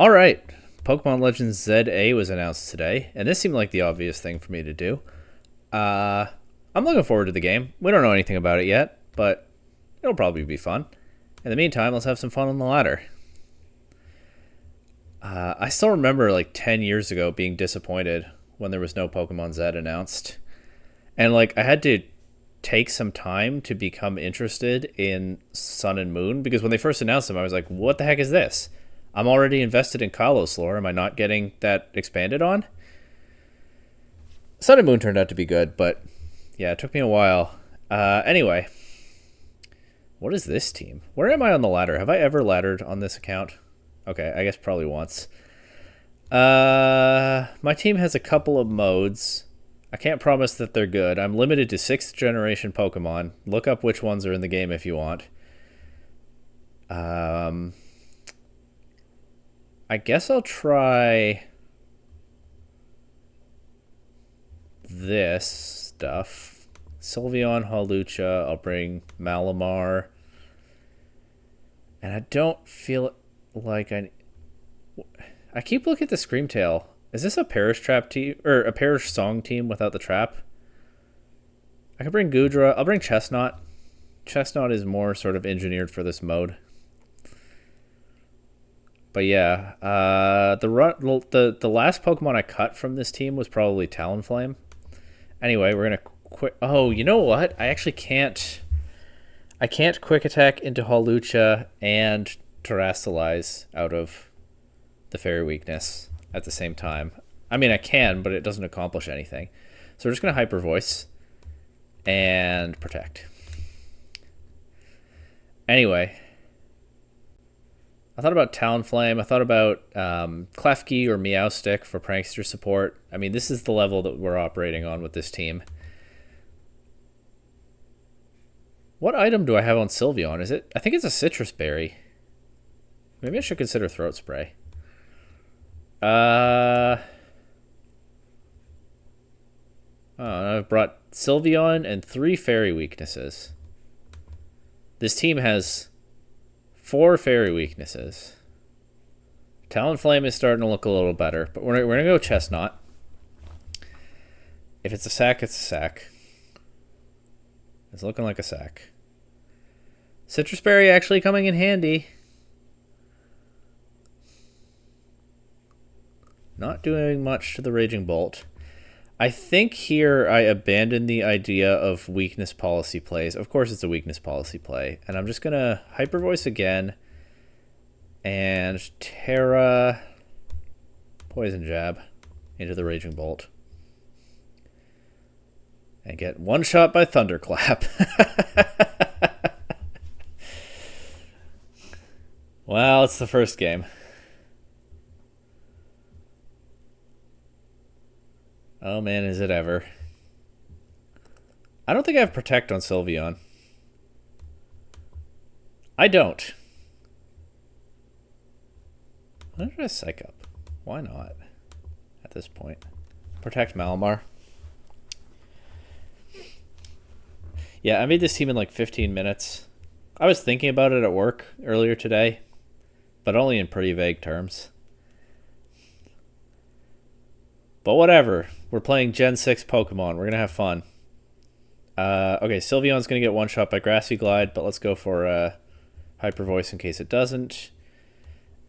All right, Pokemon Legends ZA was announced today, and this seemed like the obvious thing for me to do. Uh, I'm looking forward to the game. We don't know anything about it yet, but it'll probably be fun. In the meantime, let's have some fun on the ladder. I still remember like 10 years ago being disappointed when there was no Pokemon Z announced. And like I had to take some time to become interested in Sun and Moon because when they first announced them, I was like, what the heck is this? I'm already invested in Kalos lore. Am I not getting that expanded on? Sun and Moon turned out to be good, but yeah, it took me a while. Anyway, what is this team? Where am I on the ladder? Have I ever laddered on this account? Okay, I guess probably once. My team has a couple of modes. I can't promise that they're good. I'm limited to 6th generation Pokemon. Look up which ones are in the game if you want. I guess I'll try this stuff. Sylveon, Hawlucha. I'll bring Malamar. And I don't feel like I keep looking at the Screamtail. Is this a Perish Trap team or a Perish Song team without the trap? I could bring Goodra. I'll bring Chestnut. Chestnut is more sort of engineered for this mode. But yeah, the last Pokemon I cut from this team was probably Talonflame. Anyway, we're gonna quit. Oh, you know what? I actually can't. I can't quick attack into Hawlucha and Terrasilize out of the Fairy weakness at the same time. I mean, I can, but it doesn't accomplish anything. So we're just gonna Hyper Voice and Protect. Anyway. I thought about Talonflame. I thought about Klefki or Meowstic for Prankster support. I mean, this is the level that we're operating on with this team. What item do I have on Sylveon? Is it? I think it's a Citrus Berry. Maybe I should consider Throat Spray. I've brought Sylveon and 3 Fairy weaknesses. This team has 4 Fairy weaknesses. Talonflame is starting to look a little better, but we're going to go Chestnut. If it's a sack, it's a sack. It's looking like a sack. Citrus Berry actually coming in handy. Not doing much to the Raging Bolt. I think here I abandoned the idea of weakness policy plays. Of course it's a weakness policy play. And I'm just going to Hyper Voice again. And Terra Poison Jab into the Raging Bolt. And get one shot by Thunderclap. Well, it's the first game. Oh man, is it ever. I don't think I have Protect on Sylveon. I don't. Why did I psych up? Why not? At this point. Protect Malamar. Yeah, I made this team in like 15 minutes. I was thinking about it at work earlier today, but only in pretty vague terms. But whatever. We're playing Gen 6 Pokemon. We're going to have fun. Okay, Sylveon's going to get one shot by Grassy Glide, but let's go for Hyper Voice in case it doesn't.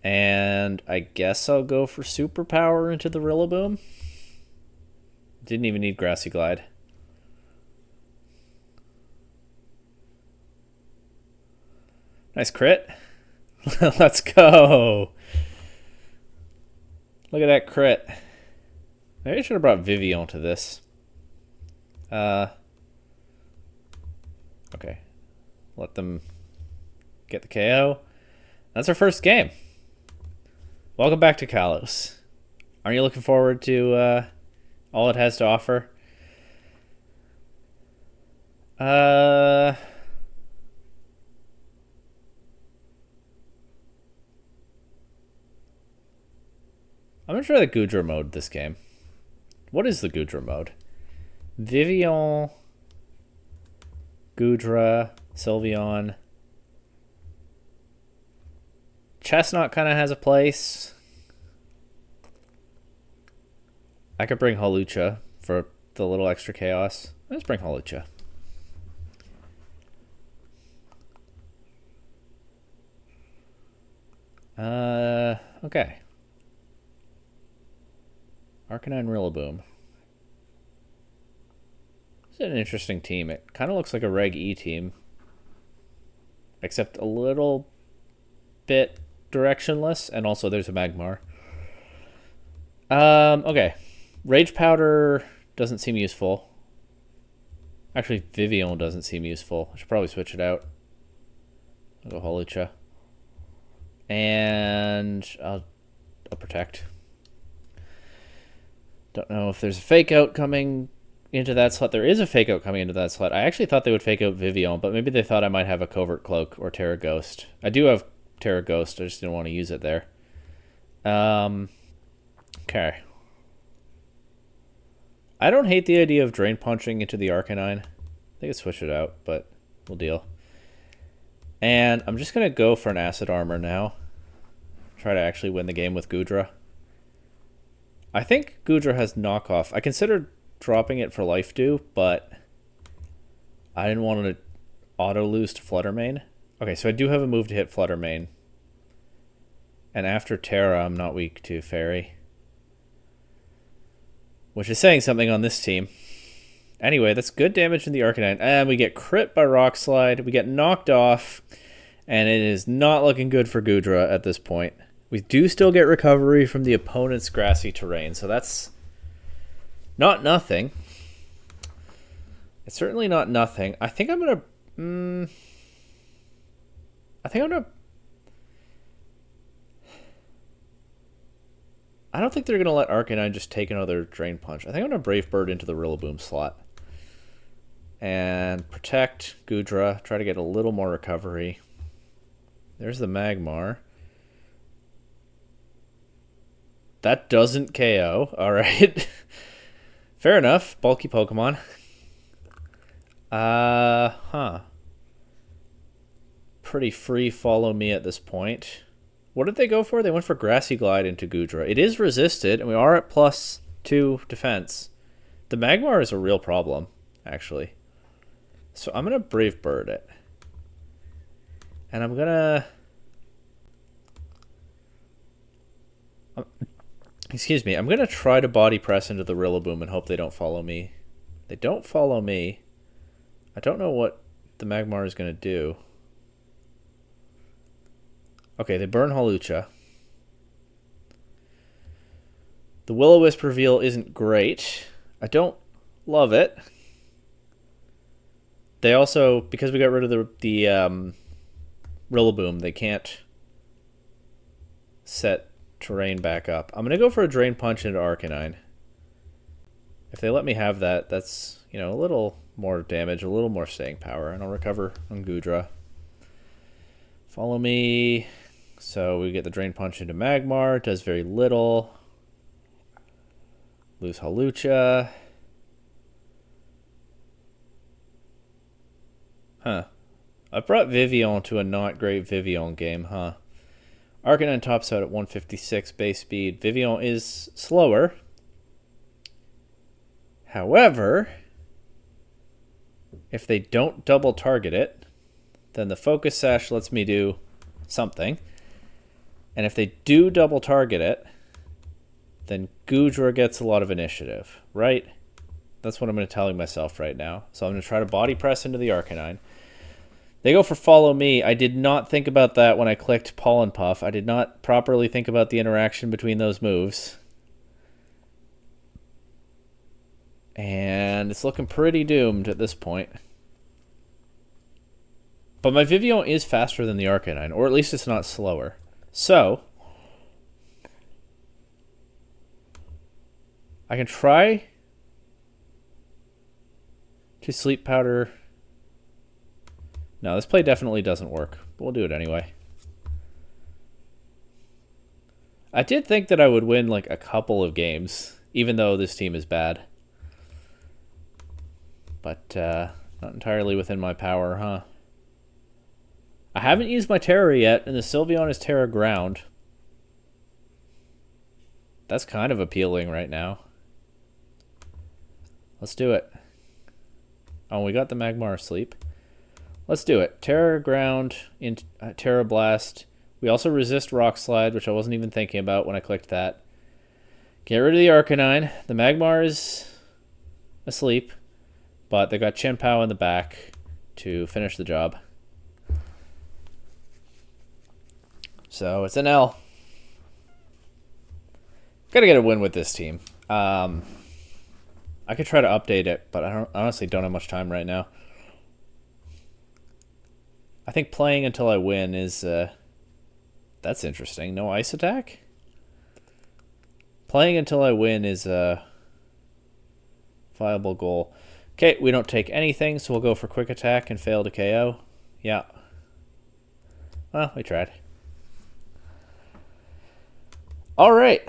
And I guess I'll go for Superpower into the Rillaboom. Didn't even need Grassy Glide. Nice crit. Let's go. Look at that crit. Maybe I should have brought Vivillon to this. Okay. Let them get the KO. That's our first game. Welcome back to Kalos. Aren't you looking forward to all it has to offer? I'm not sure the Goodra mode this game. What is the Goodra mode? Vivillon, Goodra, Sylveon. Chestnut kind of has a place. I could bring Halucha for the little extra chaos. Let's bring Halucha. Okay. Arcanine Rillaboom. It's an interesting team. It kind of looks like a Reg E team, except a little bit directionless, and also there's a Magmar. Okay. Rage Powder doesn't seem useful. Actually, Vivillon doesn't seem useful. I should probably switch it out. I'll go Holucha. And I'll protect. Don't know if there's a fake out coming into that slot. There is a fake out coming into that slot. I actually thought they would fake out Vivillon, but maybe they thought I might have a Covert Cloak or Terra Ghost. I do have Terra Ghost. I just didn't want to use it there. Okay. I don't hate the idea of Drain Punching into the Arcanine. I could switch it out, but we'll deal. And I'm just going to go for an Acid Armor now. Try to actually win the game with Goodra. I think Goodra has knockoff. I considered dropping it for Life Dew, but I didn't want to auto-lose to Flutter Mane. Okay, so I do have a move to hit Flutter Mane. And after Terra, I'm not weak to Fairy. Which is saying something on this team. Anyway, that's good damage in the Arcanine. And we get crit by Rock Slide. We get knocked off. And it is not looking good for Goodra at this point. We do still get recovery from the opponent's grassy terrain. So that's not nothing. It's certainly not nothing. I think I'm going to... I don't think they're going to let Arcanine just take another Drain Punch. I think I'm going to Brave Bird into the Rillaboom slot. And protect Goodra. Try to get a little more recovery. There's the Magmar. That doesn't KO. Alright. Fair enough. Bulky Pokemon. Pretty free follow me at this point. What did they go for? They went for Grassy Glide into Goodra. It is resisted, and we are at +2 defense. The Magmar is a real problem, actually. So I'm going to Brave Bird it. And I'm going to... excuse me. I'm going to try to Body Press into the Rillaboom and hope they don't follow me. They don't follow me. I don't know what the Magmar is going to do. Okay, they burn Holucha. The Will-O-Wisp reveal isn't great. I don't love it. They also, because we got rid of the Rillaboom, they can't set terrain back up. I'm going to go for a Drain Punch into Arcanine. If they let me have that, that's, you know, a little more damage, a little more staying power, and I'll recover on Goodra. Follow me. So we get the Drain Punch into Magmar. It does very little. Lose Holucha. Huh. I brought Vivillon to a not great Vivillon game, huh? Arcanine tops out at 156 base speed. Vivillon is slower. However, if they don't double target it, then the Focus Sash lets me do something. And if they do double target it, then Goodra gets a lot of initiative, right? That's what I'm going to tell myself right now. So I'm going to try to Body Press into the Arcanine. They go for Follow Me. I did not think about that when I clicked Pollen Puff. I did not properly think about the interaction between those moves. And it's looking pretty doomed at this point. But my Vivillon is faster than the Arcanine, or at least it's not slower. So, I can try to Sleep Powder. No, this play definitely doesn't work, but we'll do it anyway. I did think that I would win like a couple of games, even though this team is bad. But not entirely within my power, huh? I haven't used my Terra yet, and the Sylveon is Terra Ground. That's kind of appealing right now. Let's do it. Oh, we got the Magmar asleep. Let's do it. Terra Ground in Terra Blast. We also resist Rock Slide, which I wasn't even thinking about when I clicked that. Get rid of the Arcanine. The Magmar is asleep, but they got Chien-Pao in the back to finish the job. So it's an L. Gotta get a win with this team. I could try to update it, but I honestly don't have much time right now. I think playing until I win is... that's interesting. No ice attack? Playing until I win is a viable goal. Okay, we don't take anything, so we'll go for quick attack and fail to KO. Yeah. Well, we tried. All right.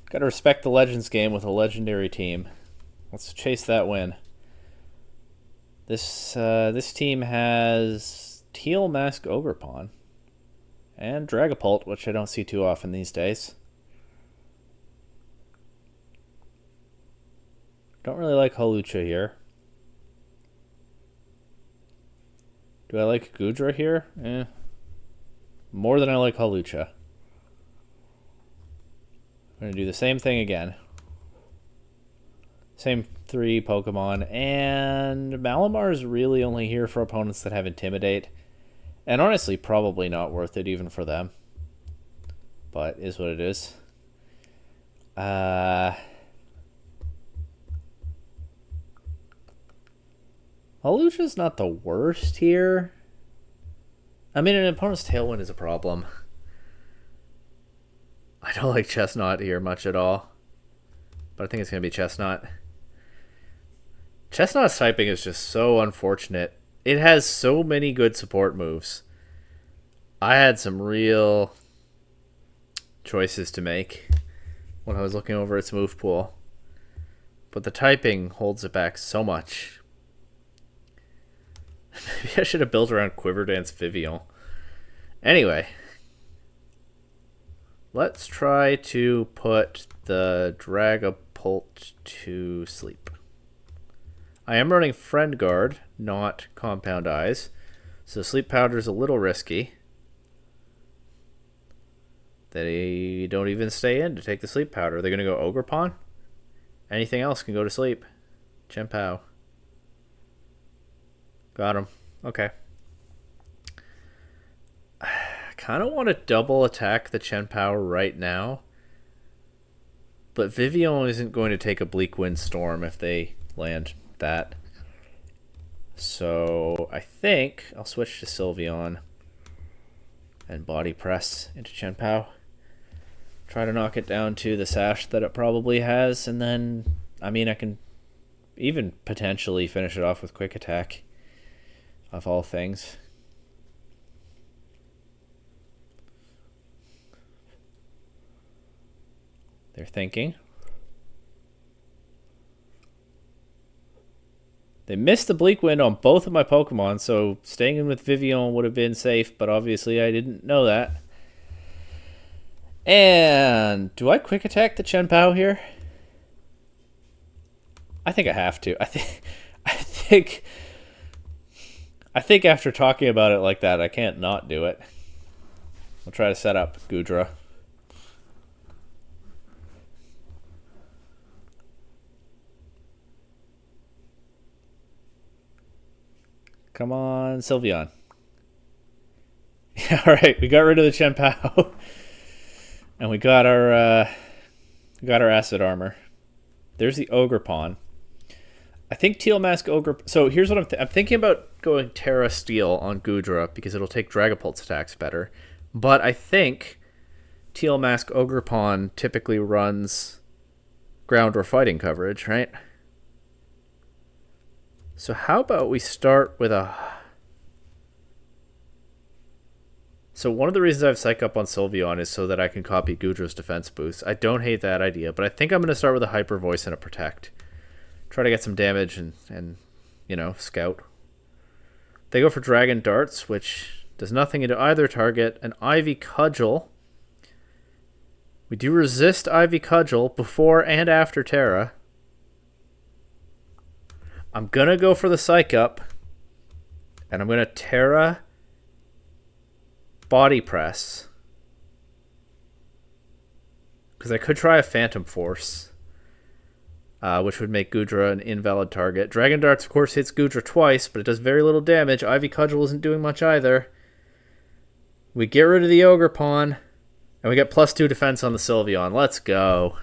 Got to respect the Legends game with a legendary team. Let's chase that win. This team has Teal Mask Ogerpon and Dragapult, which I don't see too often these days. Don't really like Hawlucha here. Do I like Goodra here? More than I like Hawlucha. I'm going to do the same thing again. Same 3 Pokemon, and Malamar is really only here for opponents that have Intimidate. And honestly, probably not worth it even for them. But is what it is. Hawlucha's not the worst here. I mean, an opponent's Tailwind is a problem. I don't like Chestnut here much at all. But I think it's going to be Chestnut. Chestnut's typing is just so unfortunate. It has so many good support moves. I had some real choices to make when I was looking over its move pool. But the typing holds it back so much. Maybe I should have built around Quiver Dance Vivian. Anyway. Let's try to put the Dragapult to sleep. I am running Friend Guard, not Compound Eyes, so Sleep Powder is a little risky. They don't even stay in to take the Sleep Powder. They're going to go Ogerpon? Anything else can go to sleep. Chien-Pao. Got him. Okay. I kind of want to double attack the Chien-Pao right now. But Vivian isn't going to take a Bleak Wind Storm if they land that. So I think I'll switch to Sylveon and Body Press into Chien-Pao. Try to knock it down to the Sash that it probably has, and then, I mean, I can even potentially finish it off with Quick Attack, of all things. They're thinking. They missed the Bleak Wind on both of my Pokemon, so staying in with Vivian would have been safe, but obviously I didn't know that. And do I Quick Attack the Chien-Pao here? I think I have to. I think after talking about it like that, I can't not do it. I'll try to set up Goodra. Come on, Sylveon. Yeah, all right, we got rid of the Chien-Pao. And we got our acid armor. There's the Ogerpon. I think Teal Mask Ogre. So here's what I'm thinking about going Terra Steel on Goodra because it'll take Dragapult's attacks better. But I think Teal Mask Ogerpon typically runs ground or fighting coverage, right? So how about we start with a... So one of the reasons I have Psych Up on Sylveon is so that I can copy Goodra's defense boost. I don't hate that idea, but I think I'm going to start with a Hyper Voice and a Protect. Try to get some damage and you know, scout. They go for Dragon Darts, which does nothing into either target. An Ivy Cudgel We do resist Ivy Cudgel before and after Terra. I'm going to go for the Psych Up. And I'm going to Terra Body Press. Because I could try a Phantom Force. Which would make Goodra an invalid target. Dragon Darts, of course, hits Goodra twice, but it does very little damage. Ivy Cudgel isn't doing much either. We get rid of the Ogre Pawn. And we get +2 defense on the Sylveon. Let's go.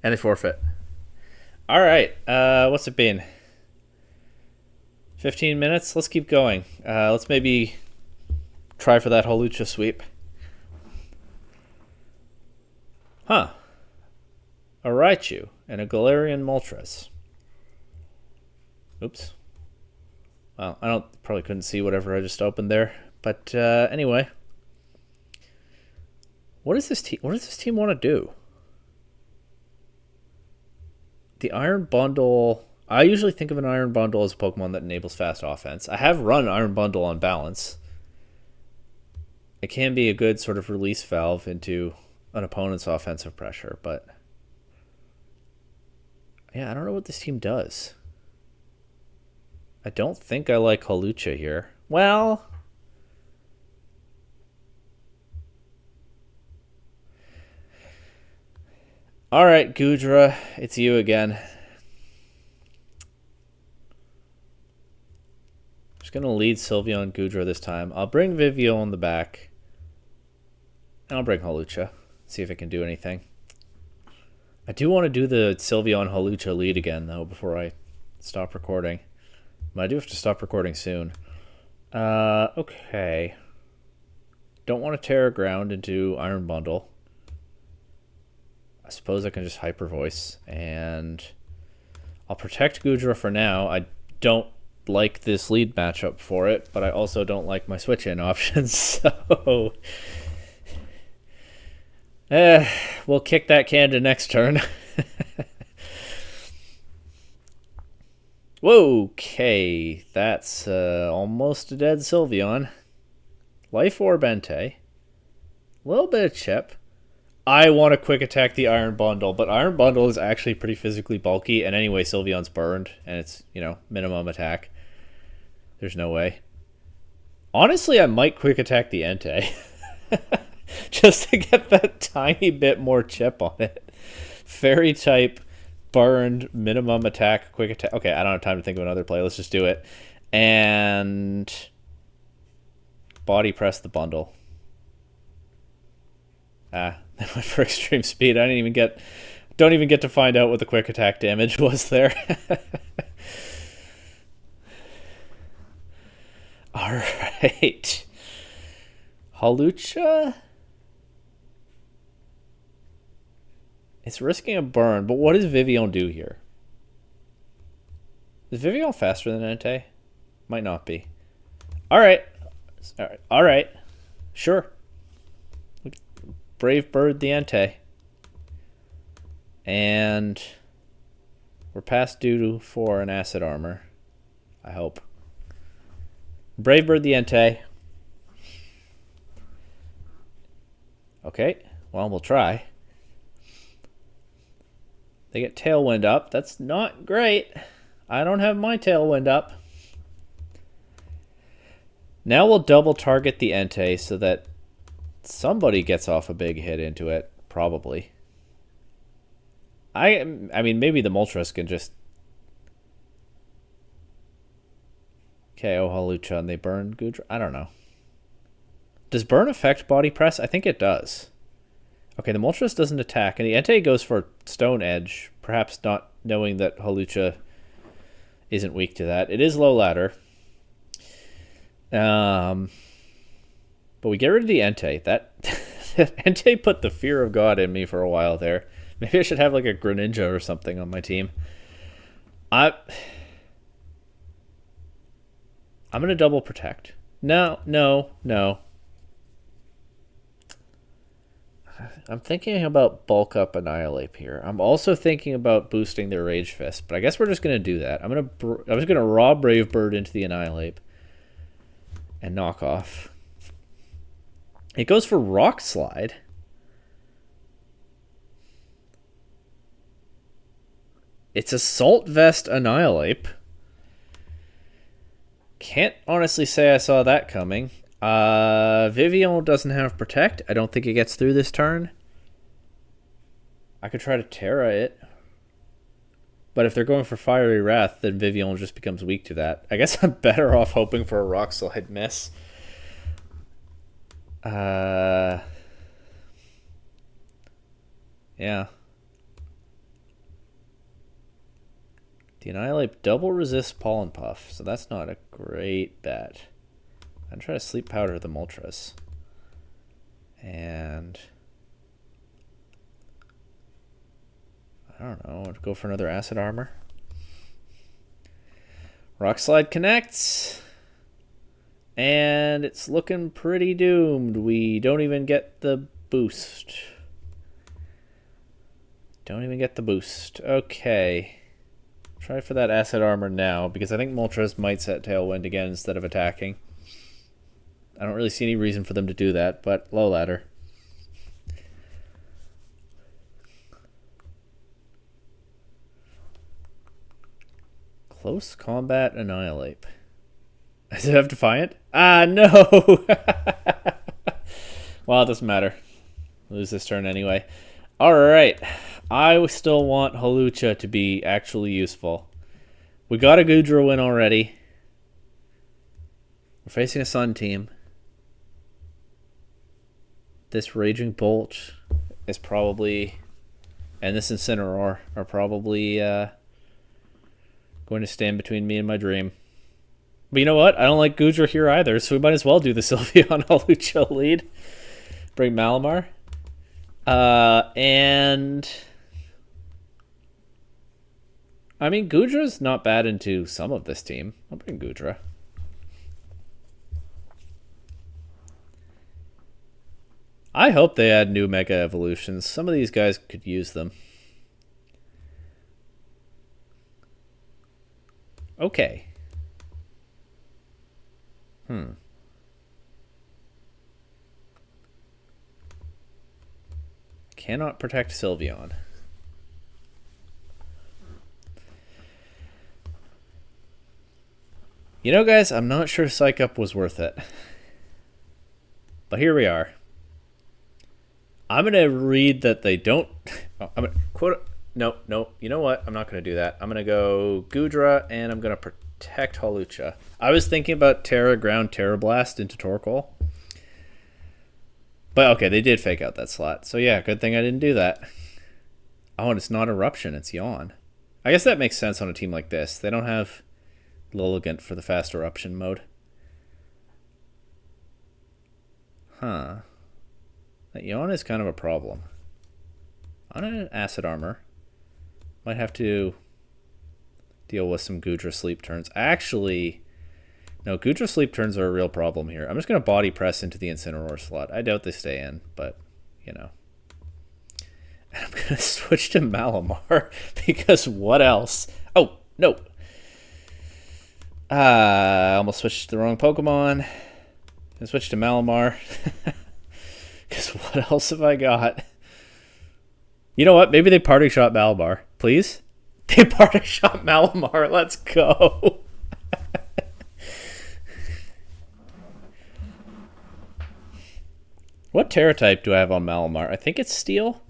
And they forfeit. All right. What's it been? 15 minutes? Let's keep going. Let's maybe try for that Hawlucha sweep. Huh. A Raichu and a Galarian Moltres. Oops. Well, I probably couldn't see whatever I just opened there. But anyway. What does this team want to do? The Iron Bundle... I usually think of an Iron Bundle as a Pokemon that enables fast offense. I have run Iron Bundle on balance. It can be a good sort of release valve into an opponent's offensive pressure, but yeah, I don't know what this team does. I don't think I like Hawlucha here. Well, all right, Goodra, it's you again. Just gonna lead Sylveon Goodra this time. I'll bring Vivio on the back, and I'll bring Hawlucha. See if it can do anything. I do want to do the Sylveon Hawlucha lead again, though, before I stop recording. But I do have to stop recording soon. Okay. Don't want to Terra Ground into Iron Bundle. I suppose I can just Hyper Voice, and I'll protect Goodra for now. I don't like this lead matchup for it, but I also don't like my switch-in options, so... we'll kick that can to next turn. Whoa, okay, that's almost a dead Sylveon. Life Orb Entei. A little bit of chip. I want to quick attack the Iron Bundle, but Iron Bundle is actually pretty physically bulky, and anyway, Sylveon's burned, and it's, you know, minimum attack. There's no way. Honestly, I might quick attack the Entei. Just to get that tiny bit more chip on it. Fairy type, burned, minimum attack, quick attack. Okay, I don't have time to think of another play. Let's just do it. And body press the bundle. That went for extreme speed. Don't even get to find out what the quick attack damage was there. All right. Hawlucha. It's risking a burn, but what does Vivillon do here? Is Vivillon faster than Entei? Might not be. All right. All right. Sure. Brave Bird the Entei. And we're past due for an Acid Armor. I hope. Brave Bird the Entei. Okay. Well, we'll try. They get Tailwind up. That's not great. I don't have my Tailwind up. Now we'll double target the Entei so that somebody gets off a big hit into it. Probably. I mean, maybe the Moltres can just KO Hawlucha and they burn Goodra. I don't know. Does burn affect body press? I think it does. Okay, the Moltres doesn't attack, and the Entei goes for Stone Edge, perhaps not knowing that Hawlucha isn't weak to that. It is low ladder. But we get rid of the Entei. That Entei put the fear of God in me for a while there. Maybe I should have like a Greninja or something on my team. I'm going to double protect. No. I'm thinking about bulk up Annihilate here. I'm also thinking about boosting their Rage Fist, but I guess we're just going to do that. I'm just going to raw Brave Bird into the Annihilate and knock off. It goes for Rock Slide. It's Assault Vest Annihilate. Can't honestly say I saw that coming. Vivillon doesn't have Protect. I don't think it gets through this turn. I could try to Terra it. But if they're going for Fiery Wrath, then Vivillon just becomes weak to that. I guess I'm better off hoping for a Rock Slide miss. Yeah. The Annihilate double resists Pollen Puff, so that's not a great bet. I'm trying to Sleep Powder the Moltres. And I don't know, I'd go for another Acid Armor. Rock Slide connects. And it's looking pretty doomed. We don't even get the boost. Don't even get the boost. Okay. Try for that Acid Armor now, because I think Moltres might set Tailwind again instead of attacking. I don't really see any reason for them to do that, but low ladder. Close Combat Annihilate. Does it have Defiant? Ah, no! Well, it doesn't matter. Lose this turn anyway. Alright. I still want Hawlucha to be actually useful. We got a Goodra win already. We're facing a Sun team. This Raging Bolt is probably... and this Incineroar are probably going to stand between me and my dream. But you know what? I don't like Goodra here either, so we might as well do the Sylveon Hawlucha lead. Bring Malamar. And... I mean, Goodra's not bad into some of this team. I'll bring Goodra. I hope they add new Mega Evolutions. Some of these guys could use them. Okay. Cannot protect Sylveon. You know, guys, I'm not sure Psych Up was worth it. But here we are. I'm going to read that they don't... oh, I'm going to quote... No. You know what? I'm not going to do that. I'm going to go Goodra, and I'm going to protect Hawlucha. I was thinking about Terra Ground Terra Blast into Torkoal. But okay, they did fake out that slot. So yeah, good thing I didn't do that. Oh, and it's not Eruption, it's Yawn. I guess that makes sense on a team like this. They don't have Lilligant for the fast Eruption mode. Huh. That Yawn is kind of a problem. On an Acid Armor. Might have to deal with some Goodra Sleep turns. Actually, no, Goodra Sleep turns are a real problem here. I'm just going to Body Press into the Incineroar slot. I doubt they stay in, but, you know. And I'm going to switch to Malamar, because what else? Oh, no. I almost switched to the wrong Pokemon. I switched to Malamar. Because what else have I got? You know what? Maybe they Party Shot Malamar. Please? They Party Shot Malamar. Let's go. What Terra type do I have on Malamar? I think it's Steel.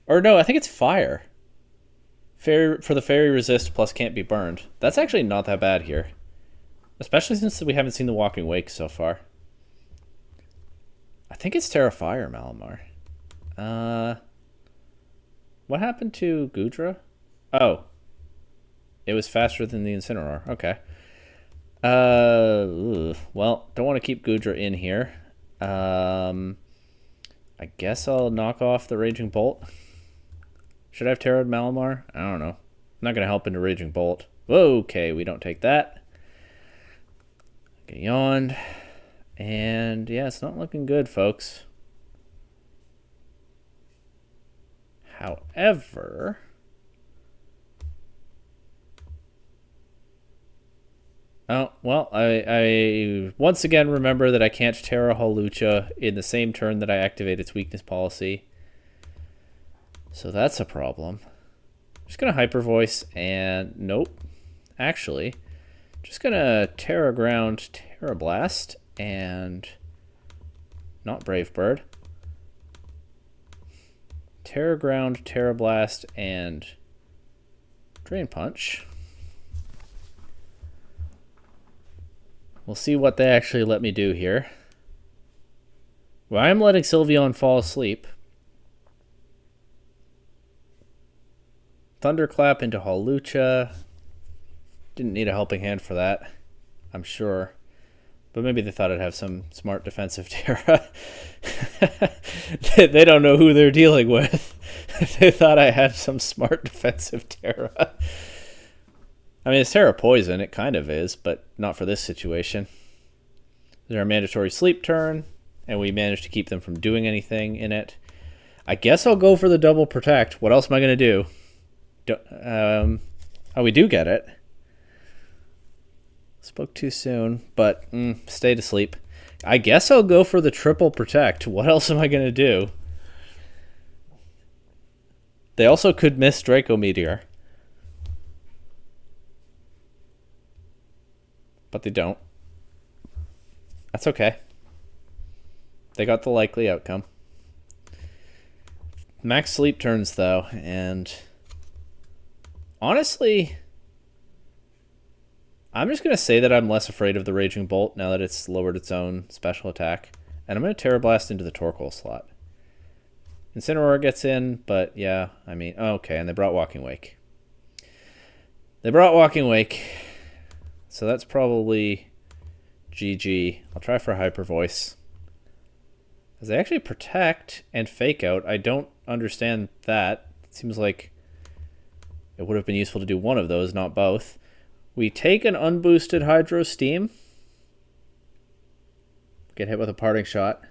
Or no, I think it's Fire. For the Fairy Resist plus Can't Be Burned. That's actually not that bad here. Especially since we haven't seen the Walking Wake so far. I think it's Terra Fire Malamar. What happened to Goodra? Oh. It was faster than the Incineroar. Okay. Well, don't want to keep Goodra in here. I guess I'll knock off the Raging Bolt. Should I have Terra'd Malamar? I don't know. I'm not going to help into Raging Bolt. Okay, we don't take that. Get Yawned. And yeah, it's not looking good, folks. However, Oh, well, I once again remember that I can't Terra Holucha in the same turn that I activate its weakness policy. So that's a problem. I'm just going to Hyper Voice and... Nope. Actually, just going to Terra Ground, Terra Blast, and... Not Brave Bird. Terra Ground, Terra Blast, and... Drain Punch. We'll see what they actually let me do here. Well, I'm letting Sylveon fall asleep. Thunderclap into Holucha. Didn't need a helping hand for that, I'm sure. But maybe they thought I'd have some smart defensive Terra. They don't know who they're dealing with. They thought I had some smart defensive Terra. I mean, it's Terra Poison. It kind of is, but not for this situation. There's our mandatory sleep turn, and we managed to keep them from doing anything in it. I guess I'll go for the double protect. What else am I going to do? Oh, we do get it. Spoke too soon, but stayed asleep. I guess I'll go for the triple protect. What else am I going to do? They also could miss Draco Meteor. But they don't. That's okay. They got the likely outcome. Max sleep turns, though, and honestly, I'm just going to say that I'm less afraid of the Raging Bolt now that it's lowered its own special attack. And I'm going to Terra Blast into the Torkoal slot. Incineroar gets in, but yeah, I mean, okay, and they brought Walking Wake. So that's probably GG. I'll try for Hyper Voice. As they actually protect and fake out, I don't understand that. It seems like it would have been useful to do one of those, not both. We take an unboosted Hydro Steam. Get hit with a Parting Shot.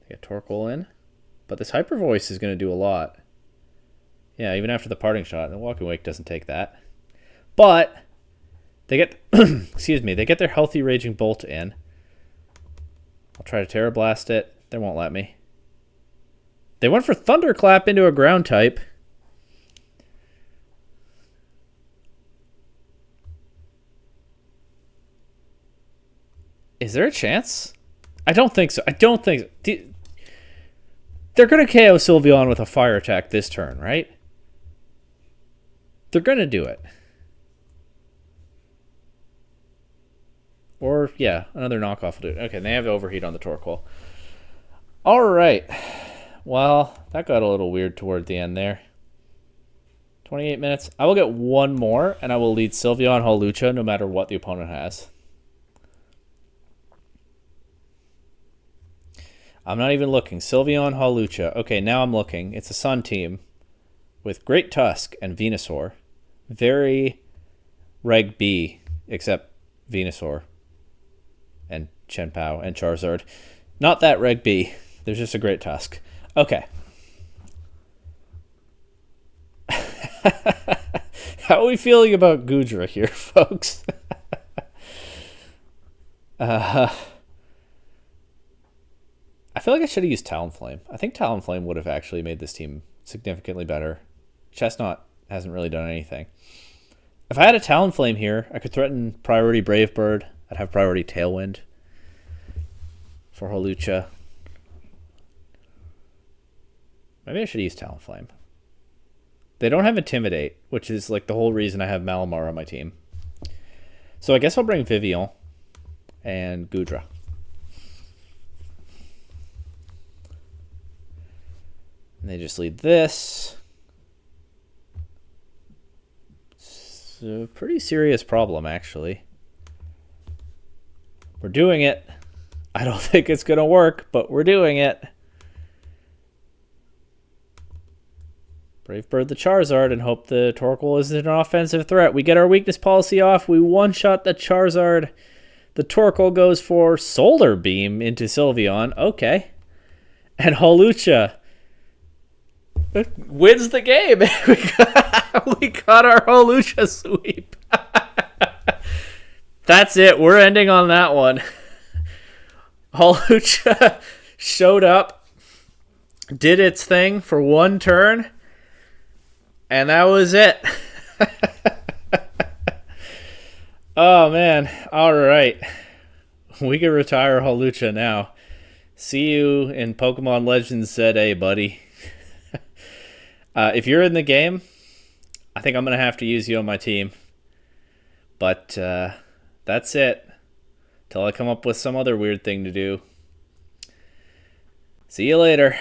Get Torkoal in. But this Hyper Voice is going to do a lot. Yeah, even after the Parting Shot. The Walking Wake doesn't take that. But they get, excuse me, they get their healthy Raging Bolt in. I'll try to Terra Blast it. They won't let me. They went for Thunderclap into a ground type. Is there a chance? I don't think so. They're going to KO Sylveon with a fire attack this turn, right? They're going to do it. Or, yeah, another knockoff will do it. Okay, they have Overheat on the Torkoal. All right. Well, that got a little weird toward the end there. 28 minutes. I will get one more, and I will lead Sylveon Holucha no matter what the opponent has. I'm not even looking. Sylveon Holucha. Okay, now I'm looking. It's a Sun team with Great Tusk and Venusaur. Very Reg B, except Venusaur and Chien-Pao and Charizard. Not that Reg B. There's just a Great Tusk. Okay. How are we feeling about Goodra here, folks? I feel like I should have used Talonflame. I think Talonflame would have actually made this team significantly better. Chestnut hasn't really done anything. If I had a Talonflame here, I could threaten priority Brave Bird. I'd have priority Tailwind for Holucha. Maybe I should use Talonflame. They don't have Intimidate, which is like the whole reason I have Malamar on my team. So I guess I'll bring Vivillon and Goodra. And they just lead this. It's a pretty serious problem, actually. We're doing it. I don't think it's going to work, but we're doing it. Brave Bird the Charizard and hope the Torkoal isn't an offensive threat. We get our weakness policy off. We one-shot the Charizard. The Torkoal goes for Solar Beam into Sylveon. Okay. And Holucha wins the game. We got our Holucha sweep. That's it. We're ending on that one. Hawlucha showed up, did its thing for one turn, and that was it. Oh, man. All right. We can retire Hawlucha now. See you in Pokemon Legends ZA, buddy. If you're in the game, I think I'm going to have to use you on my team. But that's it. Till I come up with some other weird thing to do. See you later.